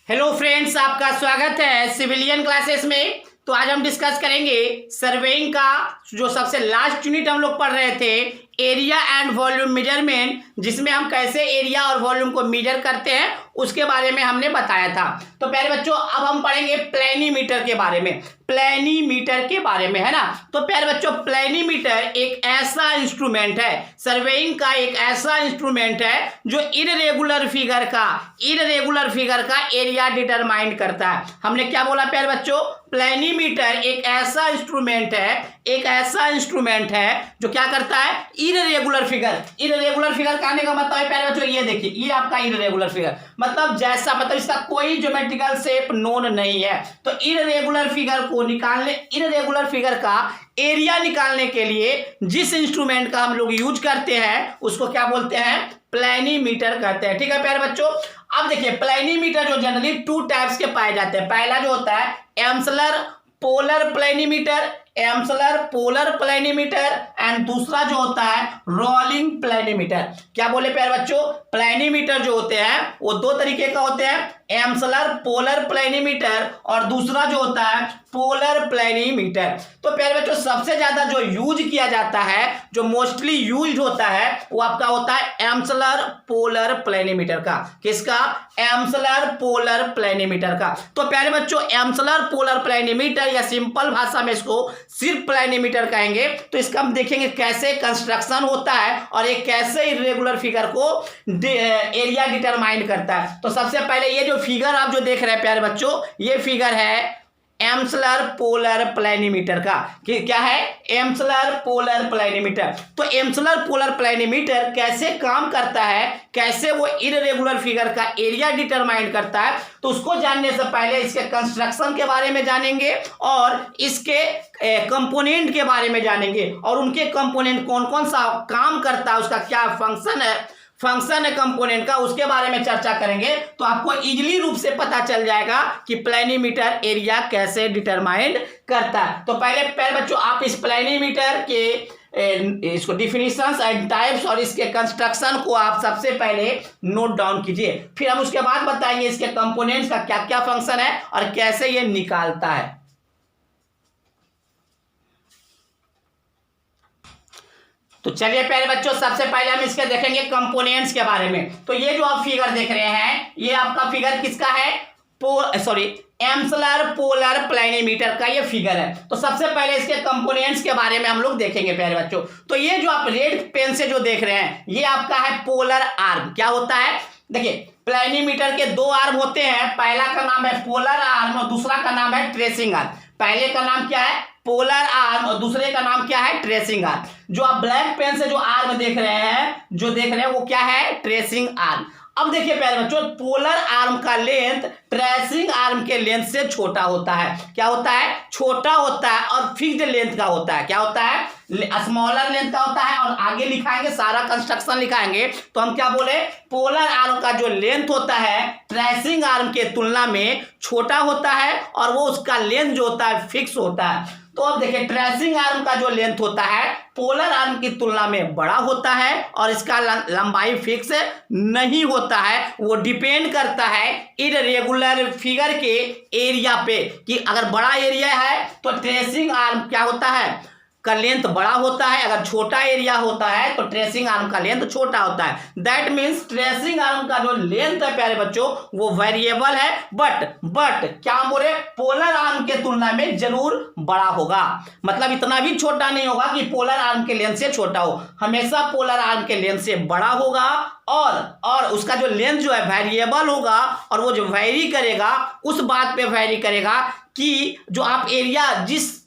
Hello friends, आपका स्वागत है सिविलियन क्लासेस में। तो आज हम डिस्कस करेंगे सर्वेइंग का जो सबसे लास्ट यूनिट हम लोग पढ़ रहे थे, एरिया एंड वॉल्यूम मेजरमेंट, जिसमें हम कैसे एरिया और वॉल्यूम को मेजर करते हैं उसके बारे में हमने बताया था। तो प्यारे बच्चों, अब हम पढ़ेंगे प्लेनीमीटर के बारे में, प्लेनीमीटर के बारे में, है ना। तो प्यारे बच्चों, प्लेनीमीटर एक ऐसा इंस्ट्रूमेंट है, सर्वेइंग का एक ऐसा इंस्ट्रूमेंट है जो इररेगुलर फिगर का एरिया डिटरमाइन करता है। हमने क्या बोला प्यारे बच्चों? प्लेनीमीटर एक ऐसा इंस्ट्रूमेंट है जो क्या करता है? इररेगुलर फिगर कहने का मतलब है प्यारे बच्चों, ये देखिए, ये आपका इररेगुलर फिगर मतलब इसका कोई ज्योमेट्रिकल शेप नोन नहीं है। तो इररेगुलर फिगर का एरिया निकालने के लिए जिस इंस्ट्रूमेंट का हम लोग यूज करते हैं उसको क्या बोलते हैं? प्लेनीमीटर कहते हैं। ठीक है प्यारे बच्चों, अब देखिए, प्लेनीमीटर जो जनरली टू टाइप्स के पाए जाते हैं। पहला जो होता है एम्सलर पोलर प्लेनीमीटर एंड दूसरा जो होता है रोलिंग प्लेनीमीटर। क्या बोले प्यारे बच्चों? प्लेनीमीटर जो होते हैं वो दो तरीके का होते हैं, एम्सलर पोलर प्लेनीमीटर और दूसरा जो होता है पोलर प्लेनीमीटर। तो प्यारे बच्चों, सबसे ज्यादा जो यूज किया जाता है, जो मोस्टली यूज होता है, वो आपका होता है एम्सलर पोलर प्लेनीमीटर का। किसका? एम्सलर पोलर प्लेनीमीटर का। तो प्यारे बच्चों, एम्सलर पोलर प्लेनीमीटर या सिंपल भाषा में इसको सिर्फ प्लेनीमीटर कहेंगे। तो इसका हम देखेंगे कैसे कंस्ट्रक्शन होता है और एक कैसे इरेगुलर फिगर को एरिया डिटरमाइन करता है। तो सबसे पहले ये जो फिगर आप जो देख रहे हैं प्यारे बच्चों, ये फिगर है एम्सलर पोलर प्लेनीमीटर का। क्या है? Amsler polar प्लेनीमीटर। तो एम्सलर पोलर प्लेनीमीटर कैसे काम करता है, कैसे वो इररेगुलर फिगर का एरिया डिटरमाइन करता है, तो उसको जानने से पहले इसके कंस्ट्रक्शन के बारे में जानेंगे और इसके कंपोनेंट के बारे में जानेंगे और उनके कंपोनेंट कौन कौन सा काम करता है, उसका क्या फंक्शन है कंपोनेंट का, उसके बारे में चर्चा करेंगे। तो आपको इजीली रूप से पता चल जाएगा कि प्लेनीमीटर एरिया कैसे डिटरमाइन करता है। तो पहले बच्चों, आप इस प्लेनीमीटर के इसको डिफिनीशंस एंड टाइप्स और इसके कंस्ट्रक्शन को आप सबसे पहले नोट डाउन कीजिए, फिर हम उसके बाद बताएंगे इसके कंपोनेंट्स का क्या क्या फंक्शन है और कैसे ये निकालता है। तो चलिए प्यारे बच्चों, सबसे पहले हम इसके देखेंगे कंपोनेंट्स के बारे में। तो ये जो आप फिगर देख रहे हैं, ये आपका फिगर किसका है? एम्सलर पोलर प्लेनीमीटर का ये फिगर है। तो सबसे पहले इसके कंपोनेंट्स के बारे में हम लोग देखेंगे प्यारे बच्चों। तो ये जो आप रेड पेन से जो देख रहे हैं, ये आपका है पोलर आर्म। क्या होता है? देखिए, प्लेनीमीटर के दो आर्म होते हैं, पहला का नाम है पोलर आर्म और दूसरा का नाम है ट्रेसिंग आर्म। पहले का नाम क्या है? पोलर आर्म और दूसरे का नाम क्या है? Tracing arm. जो आप ब्लैक पेन से जो आर्म देख रहे हैं वो क्या है? Tracing arm. अब देखिए प्यारे बच्चों, पोलर आर्म का लेंथ ट्रेसिंग आर्म के लेंथ से छोटा होता है। क्या होता है? छोटा होता है और फिक्स्ड लेंथ का होता है। क्या होता है? स्मॉलर लेंथ का होता है। और आगे लिखाएंगे, सारा कंस्ट्रक्शन लिखाएंगे तो हम क्या बोले? पोलर आर्म का जो लेंथ होता है ट्रेसिंग आर्म के तुलना में छोटा होता है और वो उसका लेंथ जो होता है फिक्स होता है। तो अब देखिए, ट्रेसिंग आर्म का जो लेंथ होता है पोलर आर्म की तुलना में बड़ा होता है और इसका लंबाई फिक्स नहीं होता है। वो डिपेंड करता है इररेगुलर फिगर के एरिया पे, कि अगर बड़ा एरिया है तो ट्रेसिंग आर्म क्या होता है? का लेंथ बड़ा होता है, अगर छोटा एरिया होता है तो ट्रेसिंग आर्म का लेंथ छोटा होता है। दैट मीन्स ट्रेसिंग आर्म का जो लेंथ है प्यारे बच्चों वो वेरिएबल है, बट क्या बोले? पोलर आर्म के तुलना में जरूर बड़ा होगा। मतलब इतना भी छोटा नहीं होगा कि पोलर आर्म के लेंथ से छोटा हो, हमेशा पोलर आर्म के लेंथ से बड़ा होगा और उसका जो लेंथ जो है वेरिएबल होगा और वो जो वेरी करेगा उस बात पे वेरी करेगा कि जो आप एरिया, जिस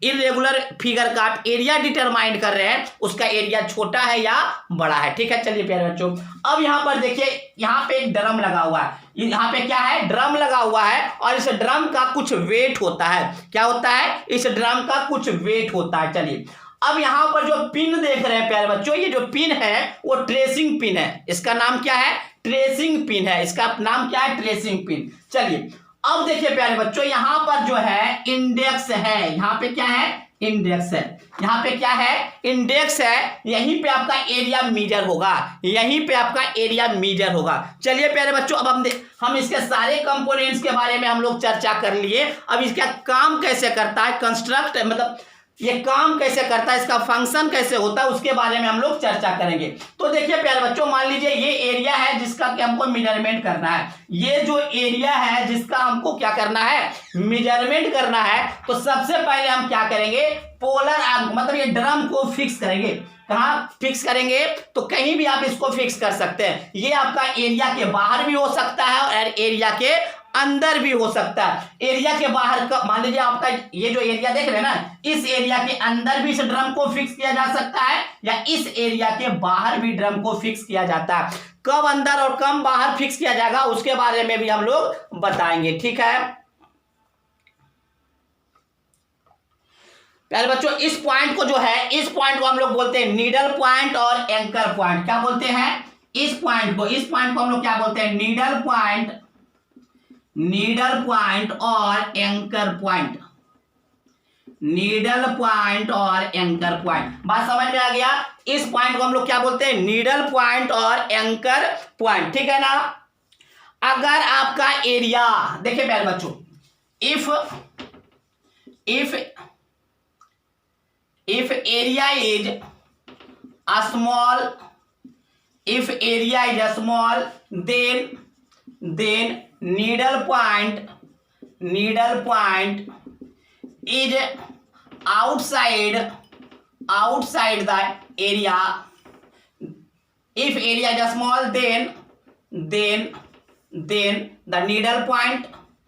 इरेगुलर फिगर का आप एरिया डिटरमाइन कर रहे हैं उसका एरिया छोटा है या बड़ा है। ठीक है, चलिए प्यारे बच्चों, अब यहां पर देखिए, यहां पे एक ड्रम लगा हुआ है। यहां पे क्या है? ड्रम लगा हुआ है और इस ड्रम का कुछ वेट होता है। क्या होता है? इस ड्रम का कुछ वेट होता है। चलिए, अब यहां पर जो पिन देख रहे हैं प्यारे बच्चों, ये जो पिन है वो ट्रेसिंग पिन है। इसका नाम क्या है? ट्रेसिंग पिन है। इसका नाम क्या है? Tracing pin. चलिए, अब देखिए प्यारे बच्चों, यहां पर जो है इंडेक्स है, यहां पे क्या है? इंडेक्स है, यहाँ पे क्या है, इंडेक्स है, यहीं पे आपका एरिया मीजर होगा, यहीं पे आपका एरिया मीजर होगा। चलिए प्यारे बच्चों, अब हम इसके सारे कंपोनेंट्स के बारे में हम लोग चर्चा कर लिए। अब इसका काम कैसे करता है, कंस्ट्रक्ट मतलब ये काम कैसे करता है, इसका फंक्शन कैसे होता है, उसके बारे में हम लोग चर्चा करेंगे। तो देखिए प्यारे बच्चों, मान लीजिए ये एरिया है जिसका कि हमको मेजरमेंट करना है, ये जो एरिया है जिसका हमको क्या करना है, मेजरमेंट करना है। तो सबसे पहले हम क्या करेंगे, पोलर आर्म मतलब ये ड्रम को फिक्स करेंगे। कहाँ फिक्स करेंगे, तो कहीं भी आप इसको फिक्स कर सकते हैं। ये आपका एरिया के बाहर भी हो सकता है और एरिया के अंदर भी हो सकता है। एरिया के बाहर का मान लीजिए आपका ये जो एरिया देख रहे हैं ना, इस एरिया के अंदर भी इस ड्रम को फिक्स किया जा सकता है या इस एरिया के बाहर भी ड्रम को फिक्स किया जाता है। कब अंदर और कब बाहर फिक्स किया जाएगा उसके बारे में भी हम लोग बताएंगे, ठीक है प्यारे बच्चों। इस पॉइंट को जो है, इस पॉइंट को हम लोग बोलते हैं नीडल पॉइंट और एंकर पॉइंट। क्या बोलते हैं, इस पॉइंट को हम लोग क्या बोलते हैं, नीडल पॉइंट और एंकर पॉइंट, नीडल पॉइंट और एंकर पॉइंट। बात समझ में आ गया। इस पॉइंट को हम लोग क्या बोलते हैं, नीडल पॉइंट और एंकर पॉइंट, ठीक है ना। अगर आपका एरिया देखिए प्यारे बच्चों, if area is small, then needle point is outside the area. If area is small, then the needle point placed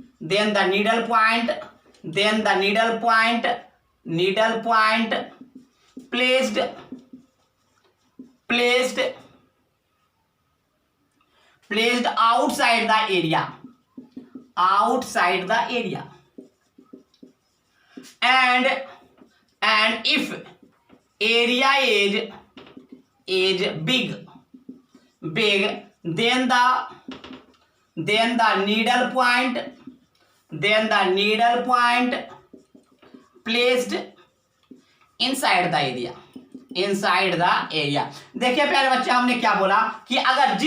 outside the area, and if area is big, then the needle point placed inside the area। देखिए प्यारे बच्चे, हमने क्या बोला कि अगर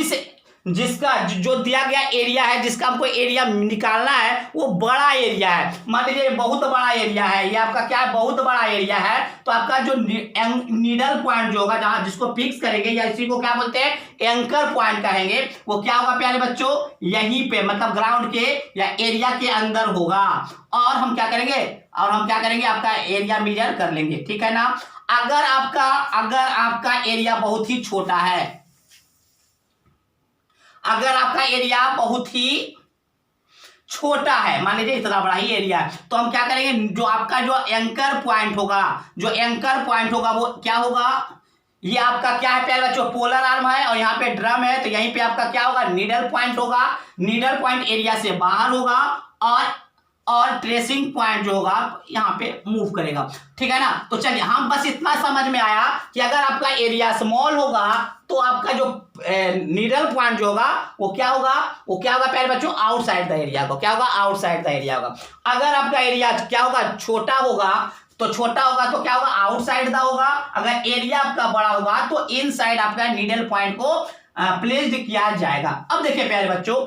जिसका जो दिया गया एरिया है, जिसका हमको एरिया निकालना है, वो बड़ा एरिया है। मान लीजिए बहुत बड़ा एरिया है, ये आपका क्या है, बहुत बड़ा एरिया है। तो आपका जो नीडल पॉइंट जो होगा, जहां जिसको फिक्स करेंगे या इसी को क्या बोलते हैं, एंकर पॉइंट कहेंगे, वो क्या होगा प्यारे बच्चों, यहीं पे मतलब ग्राउंड के या एरिया के अंदर होगा। और हम क्या करेंगे, आपका एरिया मेजर कर लेंगे, ठीक है ना। अगर आपका एरिया बहुत ही छोटा है, अगर आपका एरिया बहुत ही छोटा है, मान लीजिए इतना बड़ा ही एरिया है, तो हम क्या करेंगे, जो आपका जो एंकर पॉइंट होगा वो क्या होगा, ये आपका क्या है प्यारे बच्चों, पोलर आर्म है और यहाँ पे ड्रम है। तो यहीं पे आपका क्या होगा, नीडल पॉइंट होगा। नीडल पॉइंट एरिया से बाहर होगा और ट्रेसिंग पॉइंट जो होगा यहाँ पे मूव करेगा, ठीक है ना। तो चलिए, हम बस इतना समझ में आया कि अगर आपका एरिया स्मॉल होगा तो आपका जो नीडल पॉइंट जो होगा वो क्या होगा प्यारे बच्चों, आउटसाइड द एरिया को, क्या होगा, आउटसाइड द एरिया होगा। अगर आपका एरिया क्या होगा, छोटा होगा तो क्या होगा, आउटसाइड द होगा। अगर एरिया आपका बड़ा होगा तो इनसाइड आपका नीडल पॉइंट को प्लेस्ड किया जाएगा। अब देखिए प्यारे बच्चों,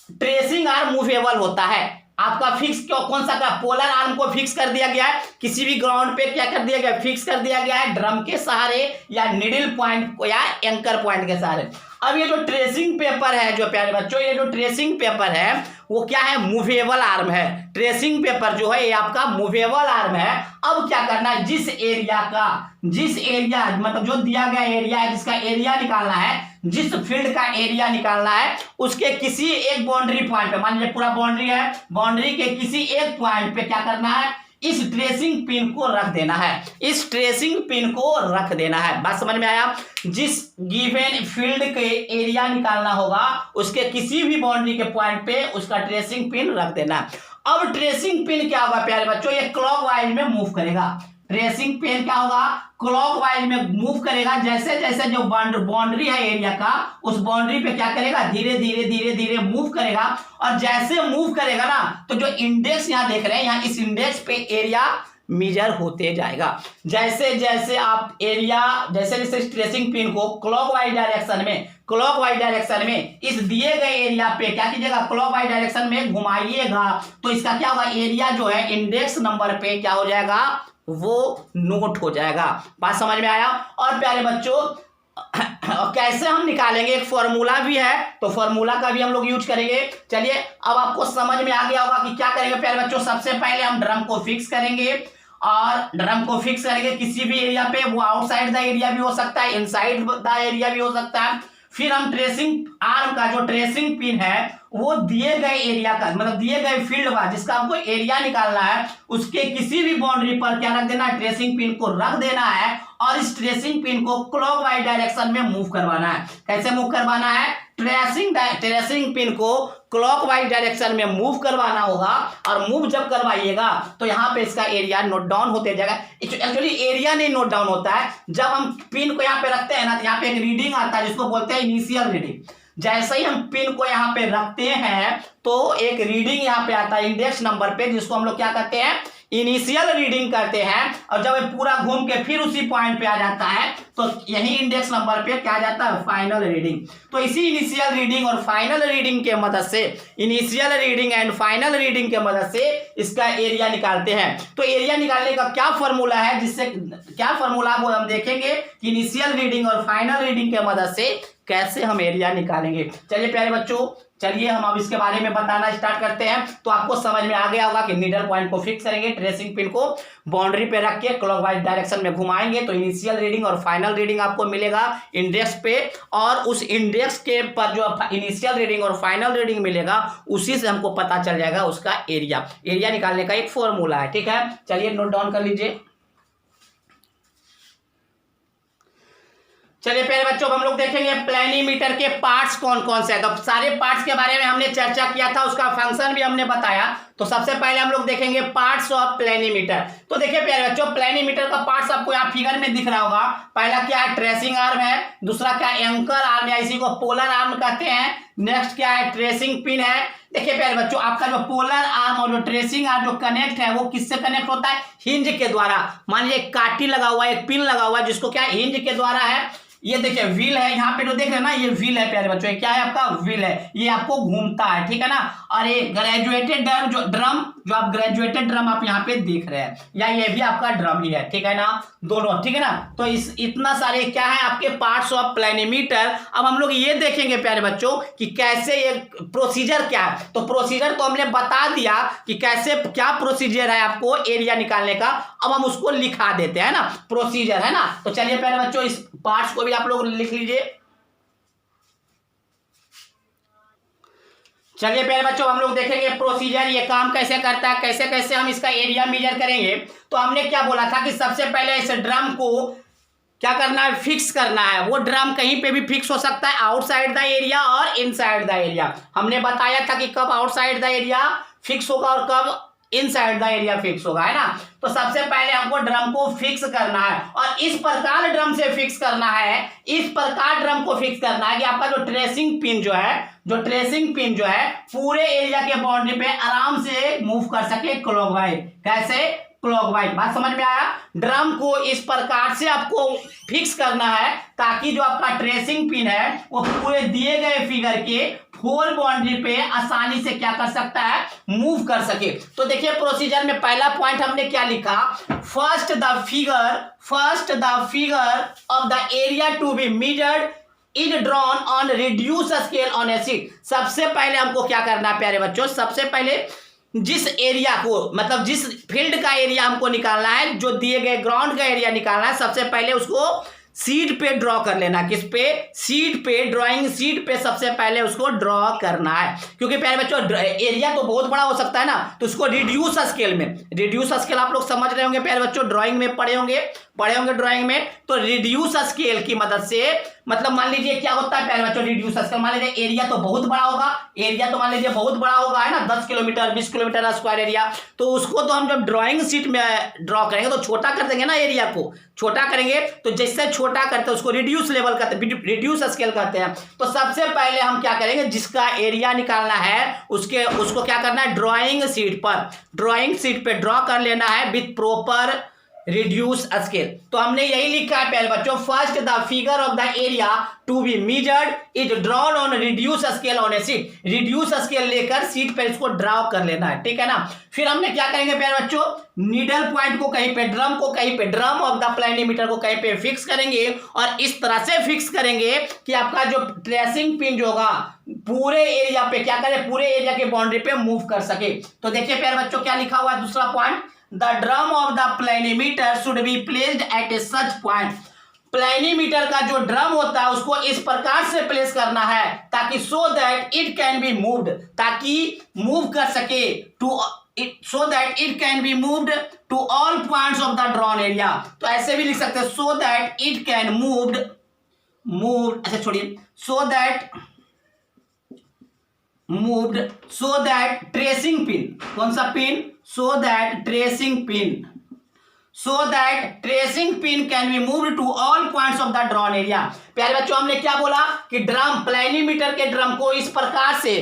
ट्रेसिंग आर्म मूवेबल होता है। आपका फिक्स कौन सा, पोलर आर्म को फिक्स कर दिया गया है, किसी भी ग्राउंड पे क्या कर दिया गया, फिक्स कर दिया गया है, ड्रम के सहारे या निडल पॉइंट को या एंकर पॉइंट के सहारे। अब ये जो ट्रेसिंग पेपर है जो प्यारे बच्चों, ये जो ट्रेसिंग पेपर है वो क्या है, मूवेबल आर्म है। ट्रेसिंग पेपर जो है ये आपका मूवेबल आर्म है। अब क्या करना है, जिस एरिया मतलब जो दिया गया एरिया है, जिसका एरिया निकालना है, जिस फील्ड का एरिया निकालना है, उसके किसी एक बाउंड्री पॉइंट पे, मान लीजिए पूरा बाउंड्री है, बाउंड्री के किसी एक पॉइंट पे क्या करना है, इस ट्रेसिंग पिन को रख देना है। बात समझ में आया। जिस गिवन फील्ड के एरिया निकालना होगा उसके किसी भी बाउंड्री के पॉइंट पे उसका ट्रेसिंग पिन रख देना है। अब ट्रेसिंग पिन क्या होगा प्यारे बच्चों, ये क्लॉकवाइज में मूव करेगा। ट्रेसिंग पिन क्या होगा, क्लॉकवाइज में मूव करेगा। जैसे जैसे जो बाउंड्री है एरिया का, उस बाउंड्री पे क्या करेगा, धीरे धीरे मूव करेगा। और जैसे मूव करेगा ना, तो जो इंडेक्स यहाँ देख रहे हैं, यहाँ इस इंडेक्स पे एरिया मेजर होते जाएगा। जैसे जैसे आप एरिया, जैसे जैसे ट्रेसिंग पिन को क्लॉकवाइज डायरेक्शन में इस दिए गए एरिया पे क्या कीजिएगा, क्लॉकवाइज डायरेक्शन में घुमाइएगा, तो इसका क्या होगा, एरिया जो है इंडेक्स नंबर पे क्या हो जाएगा, वो नोट हो जाएगा। बात समझ में आया। और प्यारे बच्चों कैसे हम निकालेंगे, एक फॉर्मूला भी है, तो फॉर्मूला का भी हम लोग यूज करेंगे। चलिए अब आपको समझ में आ गया होगा कि क्या करेंगे प्यारे बच्चों। सबसे पहले हम ड्रम को फिक्स करेंगे, और ड्रम को फिक्स करेंगे किसी भी एरिया पे, वो आउटसाइड द एरिया भी हो सकता है, इनसाइड द एरिया भी हो सकता है। फिर हम ट्रेसिंग आर्म का जो ट्रेसिंग पिन है वो दिए गए एरिया का, मतलब दिए गए फील्ड का जिसका हमको एरिया निकालना है, उसके किसी भी बाउंड्री पर क्या रख देना है, ट्रेसिंग पिन को रख देना है, और इस ट्रेसिंग पिन को क्लॉकवाइज डायरेक्शन में मूव करवाना है। कैसे मूव करवाना है, ट्रेसिंग पिन को क्लॉकवाइज डायरेक्शन में मूव करवाना होगा, और मूव जब करवाइएगा तो यहाँ पे इसका एरिया नोट डाउन होते जाएगा। एक्चुअली एरिया नहीं नोट डाउन होता है, जब हम पिन को यहाँ पे रखते हैं ना, तो यहाँ पे एक रीडिंग आता है जिसको बोलते हैं इनिशियल रीडिंग। जैसे ही हम पिन को यहाँ पे रखते हैं तो एक रीडिंग यहाँ पे आता है इंडेक्स नंबर पे, जिसको हम लोग क्या कहते हैं, इनिशियल रीडिंग करते हैं। और जब ये पूरा घूम के फिर उसी पॉइंट पे आ जाता है तो यही इंडेक्स नंबर पे क्या आ जाता है, फाइनल रीडिंग। तो इसी इनिशियल रीडिंग और फाइनल रीडिंग के मदद से, initial reading and final reading के मदद से इसका एरिया निकालते हैं। तो एरिया निकालने का क्या फॉर्मूला है, जिससे क्या फॉर्मूला वो हम देखेंगे कि इनिशियल रीडिंग और फाइनल रीडिंग के मदद से कैसे हम एरिया निकालेंगे। चलिए प्यारे बच्चों, चलिए हम अब इसके बारे में बताना स्टार्ट करते हैं। तो आपको समझ में आ गया होगा कि नीडल पॉइंट को फिक्स करेंगे, ट्रेसिंग पिन को बाउंड्री पे रख के क्लॉकवाइज डायरेक्शन में घुमाएंगे तो इनिशियल रीडिंग और फाइनल रीडिंग आपको मिलेगा इंडेक्स पे, और उस इंडेक्स के पर जो इनिशियल रीडिंग और फाइनल रीडिंग मिलेगा उसी से हमको पता चल जाएगा उसका एरिया। एरिया निकालने का एक फॉर्मूला है, ठीक है। चलिए नोट डाउन कर लीजिए। चलिए प्यारे बच्चों हम लोग देखेंगे प्लेनीमीटर के पार्ट्स कौन कौन से हैं। तो सारे पार्ट्स के बारे में हमने चर्चा किया था, उसका फंक्शन भी हमने बताया। तो सबसे पहले हम लोग देखेंगे पार्ट्स ऑफ प्लेनीमीटर। तो देखिए प्यारे बच्चों, प्लेनीमीटर का पार्ट्स आपको यहाँ फिगर में दिख रहा होगा। पहला क्या है, ट्रेसिंग आर्म है। दूसरा क्या है, एंकर आर्म या इसी को पोलर आर्म कहते हैं। नेक्स्ट क्या है, ट्रेसिंग पिन है। देखिए प्यारे बच्चों, आपका जो पोलर आर्म और जो ट्रेसिंग आर्म जो कनेक्ट है वो किससे कनेक्ट होता है, हिंज के द्वारा। मान लीजिए एक काटी लगा हुआ है, एक पिन लगा हुआ है, जिसको क्या है, हिंज के द्वारा है। ये देखिए व्हील है, यहाँ पे जो देख रहे हैं ना, ये व्हील है प्यारे बच्चों। ये क्या है, आपका व्हील है, ये आपको घूमता है, ठीक है ना। और ये ग्रेजुएटेड ड्रम जो आप ग्रेजुएटेड ड्रम आप यहाँ पे देख रहे हैं, या ये भी आपका ड्रम ही है, ठीक है ना, दोनों, ठीक है ना। तो इस इतना सारे क्या है आपके पार्ट्स ऑफ प्लेनीमीटर। अब हम लोग ये देखेंगे प्यारे बच्चों कि कैसे ये प्रोसीजर क्या है। तो प्रोसीजर तो हमने बता दिया कि कैसे क्या प्रोसीजर है आपको एरिया निकालने का। अब हम उसको लिखा देते हैं ना, प्रोसीजर है ना। तो चलिए प्यारे बच्चों, इस पार्ट्स को भी आप लोग लिख लीजिए। चलिए प्यारे बच्चों, हम लोग देखेंगे प्रोसीजर, ये काम कैसे करता है, कैसे कैसे हम इसका एरिया मेजर करेंगे। तो हमने क्या बोला था कि सबसे पहले इस ड्रम को क्या करना है, फिक्स करना है। वो ड्रम कहीं पे भी फिक्स हो सकता है, आउटसाइड द एरिया और इनसाइड द एरिया। हमने बताया था कि कब आउटसाइड द एरिया फिक्स होगा और कब इनसाइड द एरिया फिक्स होगा, है ना। तो सबसे पहले हमको ड्रम को फिक्स करना है, और इस प्रकार ड्रम से फिक्स करना है, इस प्रकार ड्रम को फिक्स करना है कि आपका जो ट्रेसिंग पिन जो है पूरे एरिया के बाउंड्री पे आराम से मूव कर सके क्लॉकवाइज। कैसे, क्लॉकवाइज। बात समझ में आया। ड्रम को इस प्रकार से आपको फिक्स करना है ताकि जो आपका ट्रेसिंग पिन है वो पूरे दिए गए फिगर के फोर बाउंड्री पे आसानी से क्या कर सकता है, मूव कर सके। तो देखिए प्रोसीजर में पहला पॉइंट हमने क्या लिखा, first the figure of the area to be measured is drawn on reduce scale on a sheet. सबसे पहले हमको क्या करना है प्यारे बच्चों, सबसे पहले जिस एरिया को, मतलब जिस फील्ड का एरिया हमको निकालना है, जो दिए गए ग्राउंड का एरिया निकालना है, सबसे पहले उसको शीट पे ड्रॉ कर लेना। किस पे, शीट पे, ड्राइंग शीट पे सबसे पहले उसको ड्रॉ करना है। क्योंकि प्यारे बच्चों एरिया तो बहुत बड़ा हो सकता है ना, तो उसको रिड्यूस स्केल में, रिड्यूस स्केल आप लोग समझ रहे होंगे प्यारे बच्चों, ड्राइंग में पढ़े होंगे, पढ़े होंगे ड्राइंग में। तो रिड्यूस स्केल की मदद से, मतलब मान लीजिए क्या होता है प्यारे बच्चों रिड्यूस स्केल, मान लीजिए एरिया तो बहुत बड़ा होगा, एरिया तो मान लीजिए बहुत बड़ा होगा, है ना, 10 किलोमीटर 20 किलोमीटर स्क्वायर एरिया। तो उसको तो हम जब ड्राइंग शीट में ड्रॉ करेंगे तो छोटा कर देंगे ना, एरिया को छोटा करेंगे। तो जैसे छोटा करते हैं उसको रिड्यूस लेवल कहते हैं, रिड्यूस स्केल कहते हैं। तो सबसे पहले हम क्या करेंगे, जिसका एरिया निकालना है उसको क्या करना है, ड्राइंग शीट पे ड्रॉ कर लेना है विथ प्रॉपर रिड्यूस स्केल। तो हमने यही लिखा है प्यारे बच्चों, first the figure of the area to be measured is drawn on reduce scale on a sheet. Reduce scale लेकर शीट पर इसको ड्रॉ कर लेना है, ठीक है ना। फिर हमने क्या करेंगे प्यारे बच्चों, नीडल पॉइंट को कहीं पे, ड्रम ऑफ द प्लैनीमीटर को कहीं पे फिक्स करेंगे और इस तरह से फिक्स करेंगे कि आपका जो ट्रेसिंग पिन जो होगा पूरे एरिया पे क्या करे, पूरे एरिया के बाउंड्री पे मूव कर सके। तो देखिए प्यारे बच्चों क्या लिखा हुआ है दूसरा point, the drum of the planimeter should be placed at a such point. Planimeter का जो ड्रम होता है उसको इस प्रकार से प्लेस करना है ताकि so that it can be moved, ताकि मूव कर सके so that it can be moved to all points of the drawn area। तो ऐसे भी लिख सकते हैं so that it can moved अच्छा छोड़िए, so that tracing pin, कौन सा pin, so that tracing pin can be moved to all points of the drawn area। प्यारे बच्चों हमने क्या बोला कि ड्रम, प्लैनीमीटर के ड्रम को इस प्रकार से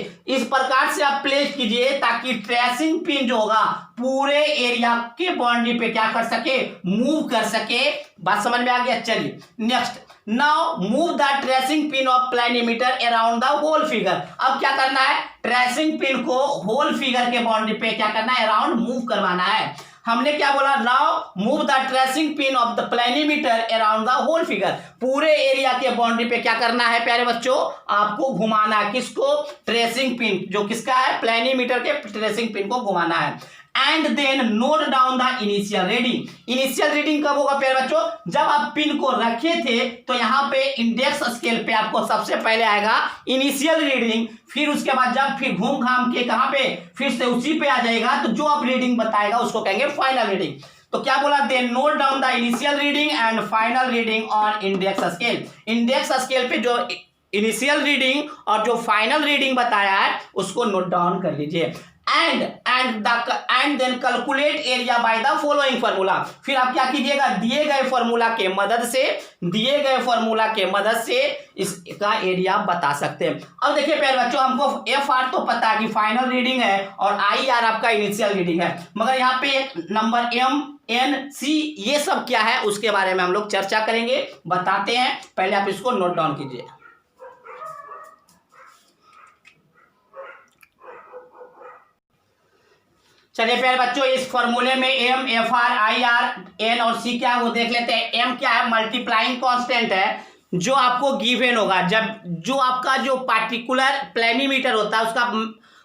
आप प्लेस कीजिए ताकि ट्रेसिंग पिन जो होगा पूरे एरिया के बाउंड्री पे क्या कर सके, मूव कर सके। बात समझ में आ गया। चलिए next, now move the tracing pin of planimeter around the whole figure. अब क्या करना है, ट्रेसिंग पिन को होल फिगर के बाउंड्री पे क्या करना है, अराउंड मूव करवाना है। हमने क्या बोला, now move the tracing pin of the planimeter around the whole figure. पूरे एरिया के बाउंड्री पे क्या करना है प्यारे बच्चों, आपको घुमाना है, किसको, ट्रेसिंग पिन, जो किसका है, प्लैनीमीटर के ट्रेसिंग पिन को घुमाना है। And then note down the initial reading. Initial reading कब होगा प्यारे बच्चों, जब आप पिन को रखे थे तो यहाँ पे इंडेक्स स्केल पे आपको सबसे पहले आएगा इनिशियल रीडिंग, फिर उसके बाद जब फिर घूम घाम के कहाँ पे फिर से उसी पे आ जाएगा, तो जो आप रीडिंग बताएगा उसको कहेंगे फाइनल रीडिंग। तो क्या बोला, then note down the initial reading and final reading on index scale. Index scale पे जो इनिशियल रीडिंग और जो फाइनल रीडिंग बताया है उसको नोट डाउन कर लीजिए। And then calculate area by the following formula. फिर आप क्या कीजिएगा, दिए गए फार्मूला के मदद से इसका एरिया बता सकते हैं। अब देखिए प्यारे बच्चों, हमको एफ आर तो पता है कि फाइनल रीडिंग है और आई आर आपका इनिशियल रीडिंग है, मगर यहाँ पे एक नंबर एम एन सी ये सब क्या है उसके बारे में हम लोग चर्चा करेंगे, बताते हैं। पहले आप इसको नोट डाउन कीजिए। चलिए प्यारे बच्चों, इस फॉर्मूले में M, F R, I R, N और सी क्या है वो देख लेते हैं। एम क्या है, मल्टीप्लाइंग कांस्टेंट है जो आपको गिवन होगा जब जो आपका जो पार्टिकुलर प्लैनीमीटर होता है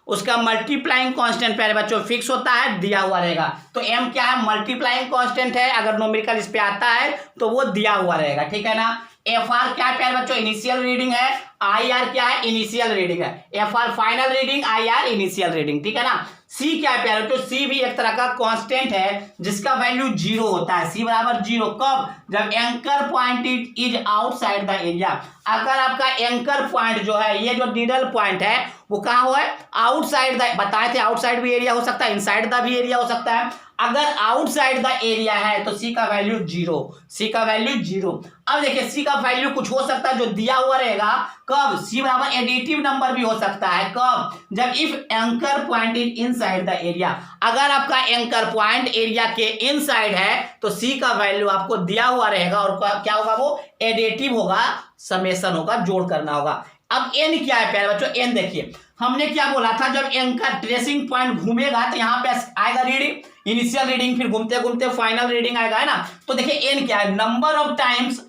उसका मल्टीप्लाइंग कांस्टेंट प्यारे बच्चों फिक्स होता है, दिया हुआ रहेगा। तो एम क्या है, मल्टीप्लाइंग कांस्टेंट है, अगर न्यूमेरिकल इस पे आता है तो वो दिया हुआ रहेगा, ठीक है ना। एफ आर क्या है प्यारे बच्चों, इनिशियल रीडिंग है। आई आर क्या है, इनिशियल रीडिंग है। F R final reading, I R initial reading, ठीक है ना। सी क्या है प्यारे बच्चों, सी भी एक तरह का कांस्टेंट है जिसका वैल्यू 0 होता है। सी बराबर 0 कब, जब anchor point is outside the area. अगर आपका एंकर पॉइंट जो है, ये जो नीडल पॉइंट है वो कहाँ हुआ है, आउटसाइड द, बताए थे आउटसाइड भी एरिया हो सकता है, इनसाइड द भी एरिया हो सकता है। अगर आउटसाइड द एरिया है तो सी का वैल्यू 0, सी का वैल्यू 0। अब देखिए सी का वैल्यू कुछ हो सकता है जो दिया हुआ रहेगा, कब, सी बराबर एडिटिव नंबर भी हो सकता है, कब, जब if anchor point is inside the area. अगर आपका एंकर पॉइंट एरिया के इनसाइड है तो सी का वैल्यू आपको दिया हुआ रहेगा और क्या होगा, वो एडिटिव होगा, समेशन होगा, जोड़ करना होगा। अब एन क्या है प्यारे बच्चों, एन देखिए हमने क्या बोला था, जब एंकर ट्रेसिंग पॉइंट घूमेगा तो यहाँ पे आएगा रीडिंग, इनिशियल रीडिंग, फिर घूमते घूमते फाइनल रीडिंग आएगा, है ना। तो देखिए एन क्या है, number of times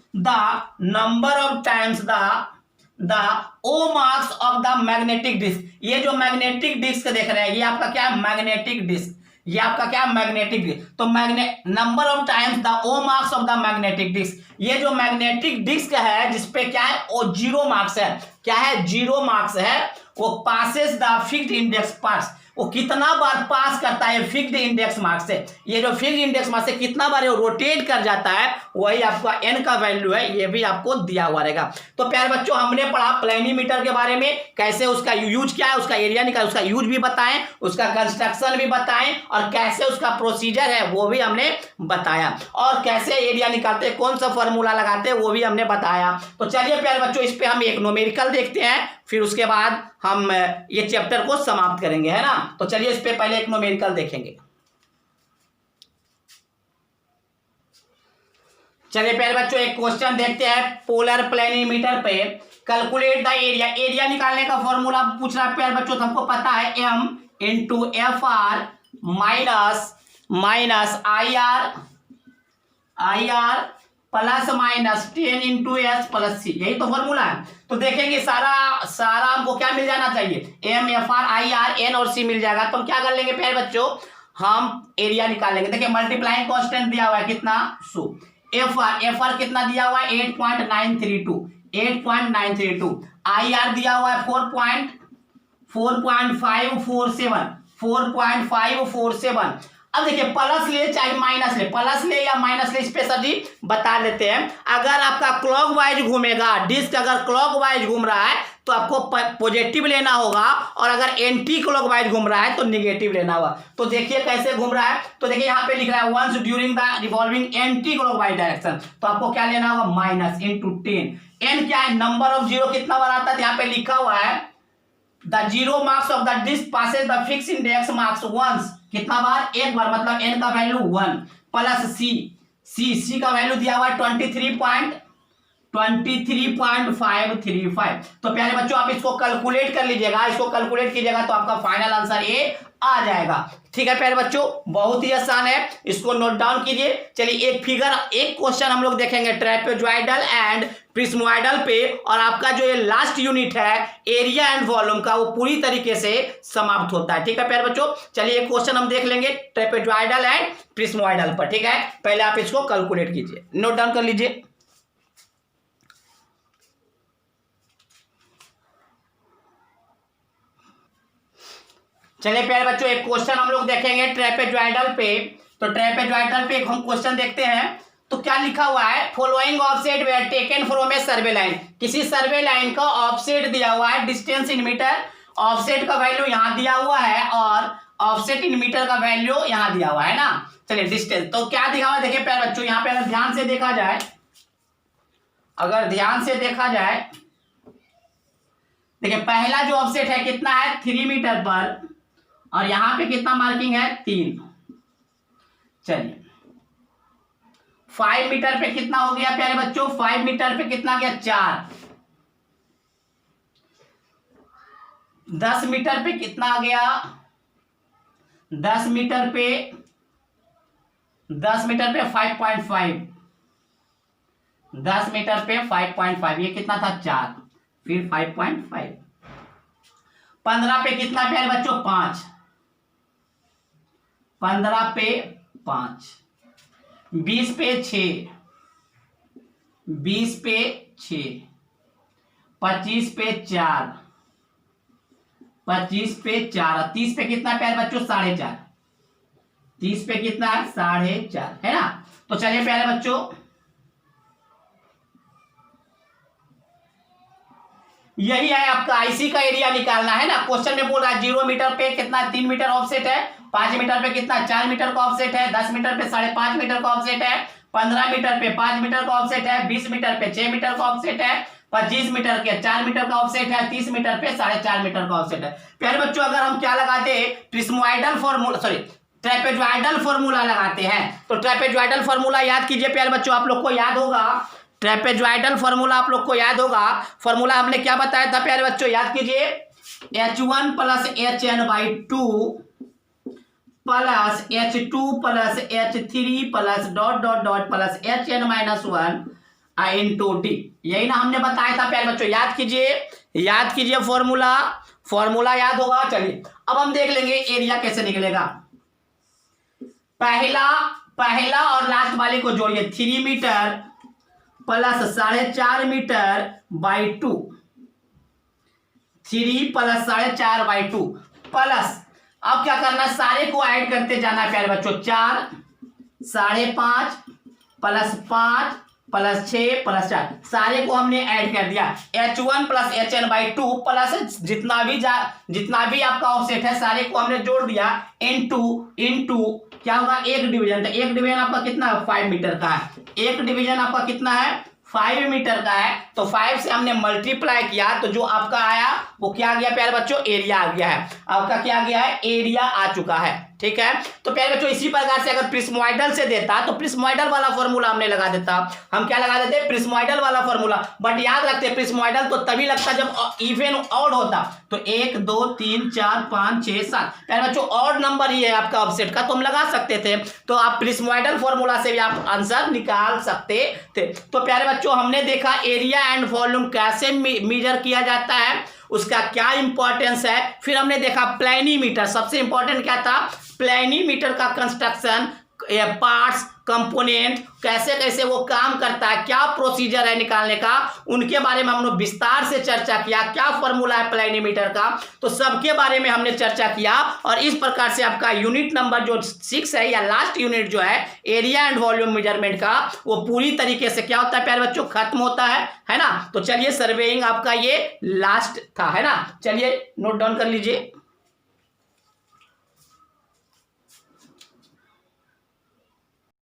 the O marks of the magnetic disc. ये जो मैग्नेटिक डिस्क देख रहे हैं ये आपका क्या है, मैग्नेटिक डिस्क, ये आपका क्या मैग्नेटिक डिस्क। तो number of times the O marks of the magnetic disc, ये जो मैग्नेटिक डिस्क है जिसपे क्या है, वो 0 मार्क्स है, क्या है, 0 मार्क्स है, वो passes the fixed index parts, वो कितना बार पास करता है फिक्स्ड इंडेक्स मार्क्स से, ये जो फिक्स्ड इंडेक्स मार्क्स से कितना बार ये रोटेट कर जाता है, वही आपका एन का वैल्यू है, ये भी आपको दिया हुआ रहेगा। तो प्यारे बच्चों हमने पढ़ा प्लेनीमीटर के बारे में, कैसे उसका यूज क्या है, उसका एरिया निकाल, उसका यूज भी बताएं, उसका कंस्ट्रक्शन भी बताएं, और कैसे उसका प्रोसीजर है वो भी हमने बताया, और कैसे एरिया निकालते हैं, कौन सा फॉर्मूला लगाते हैं वो भी हमने बताया। तो चलिए प्यारे बच्चों इस पे हम एक न्यूमेरिकल देखते हैं, फिर उसके बाद हम ये चैप्टर को समाप्त करेंगे, है ना। तो चलिए इस पे पहले एक न्यूमेरिकल देखेंगे। चलिए प्यारे बच्चों एक क्वेश्चन देखते हैं, पोलर प्लेनीमीटर पे कैलकुलेट द एरिया, एरिया निकालने का फॉर्मूला पूछ रहा है प्यारे बच्चों, तो हमको पता है m into F R minus I R plus minus 10 into S plus C, यही तो फॉर्मूला है। तो देखेंगे सारा हमको क्या मिल जाना चाहिए, M F R I R N और सी मिल जाएगा। तो हम क्या कर लेंगे प्यारे बच्चों, हम एरिया निकाल लेंगे। देखिए मल्टीप्लाइंग कांस्टेंट दिया हुआ है कितना 100, एफ आर कितना दिया हुआ है 8.932, आई आर दिया हुआ है 4.547। अब देखिए प्लस ले चाहे माइनस ले, प्लस ले या माइनस ले, इस पे सर जी बता देते हैं। अगर आपका क्लॉकवाइज घूमेगा, डिस्क अगर क्लॉकवाइज घूम रहा है तो आपको पॉजिटिव लेना होगा, और अगर एंटी क्लॉकवाइज घूम रहा है तो निगेटिव लेना होगा। तो देखिए कैसे घूम रहा है, तो देखिए यहाँ पे लिख रहा है once during the revolving anticlockwise direction, तो आपको क्या लेना होगा माइनस इंटू 10। एन क्या है, नंबर ऑफ जीरो कितना बार आता है, यहाँ पे लिखा हुआ है the zero marks of the disc passes the fix index marks once, कितना बार, एक बार, मतलब एन का वैल्यू 1 प्लस सी का वैल्यू दिया हुआ है 23.535। तो प्यारे बच्चों आप इसको कैलकुलेट कर लीजिएगा, इसको कैलकुलेट कीजिएगा तो आपका फाइनल आंसर ए आ जाएगा। ठीक है प्यारे बच्चों, बहुत ही आसान है, इसको नोट डाउन कीजिए। चलिए एक क्वेश्चन हम लोग देखेंगे ट्रेपेजॉइडल एंड प्रिज्मोइडल पे, और आपका जो ये लास्ट यूनिट है एरिया एंड वॉल्यूम का, वो पूरी तरीके से समाप्त होता है। ठीक है प्यारे बच्चों, चलिए एक क्वेश्चन हम देख लेंगे ट्रेपेजॉइडल एंड प्रिज्मोइडल पर। ठीक है, पहले आप इसको कैलकुलेट कीजिए, नोट डाउन कर लीजिए। चलिए प्यारे बच्चों एक क्वेश्चन हम लोग देखेंगे ट्रेपेजॉइडल पे। तो ट्रेपेजॉइडल पे हम क्वेश्चन देखते हैं, तो क्या लिखा हुआ है, following offset where taken from A survey line, किसी सर्वे लाइन का ऑफसेट दिया हुआ है, डिस्टेंस इन मीटर, ऑफसेट का वैल्यू यहां दिया हुआ है और ऑफसेट इन मीटर का वैल्यू यहां दिया हुआ है ना। चलिए डिस्टेंस तो क्या दिखा हुआ है, देखिए प्यारे बच्चों यहां पे अगर ध्यान से देखा जाए, देखिए पहला जो ऑफसेट है कितना है 3 मीटर पर, और यहां पे कितना मार्किंग है 3। चलिए 5 मीटर पे कितना हो गया प्यारे बच्चों, 5 मीटर पे कितना गया 4। 10 मीटर पे कितना आ गया, 10 मीटर पे 5.5, 10 मीटर पे 5.5, ये कितना था 4, फिर 5.5। 15 पे कितना प्यारे बच्चों 5, 15 पे 5, 20 पे 6, 20 पे 6, 25 पे 4, 25 पे 4, 30 पे कितना प्यारे बच्चों 4.5, 30 पे कितना है 4.5, है ना। तो चलिए प्यारे बच्चों यही है आपका आईसी का एरिया निकालना है ना। क्वेश्चन में बोल रहा है 0 मीटर पे कितना 3 मीटर ऑफसेट है, 5 मीटर पे कितना 4 मीटर का ऑफसेट है, 10 मीटर पे 5.5 मीटर का ऑफसेट है, 15 मीटर पे 5 मीटर का ऑफसेट है, 20 मीटर पे 6 मीटर का ऑफसेट है, 25 मीटर के 4 मीटर का ऑफसेट है, 30 मीटर पे 4.5 मीटर का ऑफसेट है। प्यारे बच्चों अगर हम क्या लगाते प्रिज्मोइडल फॉर्मूला ट्रेपेजॉइडल फॉर्मूला लगाते हैं, तो ट्रेपेजॉइडल फॉर्मूला याद कीजिए प्यारे बच्चों, आप लोग को याद होगा ट्रेपेजॉइडल फॉर्मूला, आप लोग को याद होगा फॉर्मूला हमने क्या बताया था प्यारे बच्चों, याद कीजिए H1 plus HN/2 plus H2 plus H3 plus dot dot dot plus HN-1 into D, यही ना हमने बताया था प्यारे बच्चों, याद कीजिए फॉर्मूला याद होगा। चलिए अब हम देख लेंगे एरिया कैसे निकलेगा। पहला और लास्ट वाले को जोड़िए, 3 metre plus 4.5 metre by 2, 3 plus 4.5/2 plus, अब क्या करना है, सारे को ऐड करते जाना है प्यारे बच्चों। 4, 5.5 प्लस 5 प्लस 6 प्लस 4, सारे को हमने ऐड कर दिया। H1 प्लस HN/2 प्लस जितना भी आपका ऑफसेट है सारे को हमने जोड़ दिया इनटू क्या होगा, एक डिवीजन। तो एक डिवीजन आपका कितना है, 5 मीटर का है। एक डिवीजन आपका कितना है, 5 मीटर का है। तो 5 से हमने मल्टीप्लाई किया तो जो आपका आया वो क्या आ गया प्यारे बच्चों, एरिया आ गया है। आपका क्या आ गया है, एरिया आ चुका है। ठीक है, तो प्यारे बच्चों इसी प्रकार से अगर प्रिस्मोइडल से देता तो प्रिस्मोइडल वाला फॉर्मूला हमने लगा देता। हम क्या लगा देते, प्रिस्मोइडल वाला फॉर्मूला। बट याद रखते प्रिस्मोइडल तो तभी लगता जब इवन ऑड होता। तो 1 2 3 4 5 6 7 प्यारे बच्चों ऑड नंबर ही है आपका ऑफसेट का, तो हम लगा सकते थे। तो आप प्रिस्मोइडल फॉर्मूला से भी आप आंसर निकाल सकते थे। तो प्यारे बच्चों हमने देखा एरिया एंड वॉल्यूम कैसे मेजर किया जाता है, उसका क्या इंपॉर्टेंस है। फिर हमने देखा प्लेनीमीटर, सबसे इंपॉर्टेंट क्या था, प्लेनीमीटर का कंस्ट्रक्शन, पार्ट्स, कंपोनेंट, कैसे कैसे वो काम करता है, क्या प्रोसीजर है निकालने का, उनके बारे में हम लोग विस्तार से चर्चा किया। क्या फॉर्मूला है प्लेनीमीटर का, तो सबके बारे में हमने चर्चा किया। और इस प्रकार से आपका यूनिट नंबर जो 6 है या लास्ट यूनिट जो है एरिया एंड वॉल्यूम मेजरमेंट का, वो पूरी तरीके से क्या होता है प्यारे बच्चों, खत्म होता है ना। तो चलिए सर्वेइंग आपका ये लास्ट था, है ना। चलिए नोट डाउन कर लीजिए।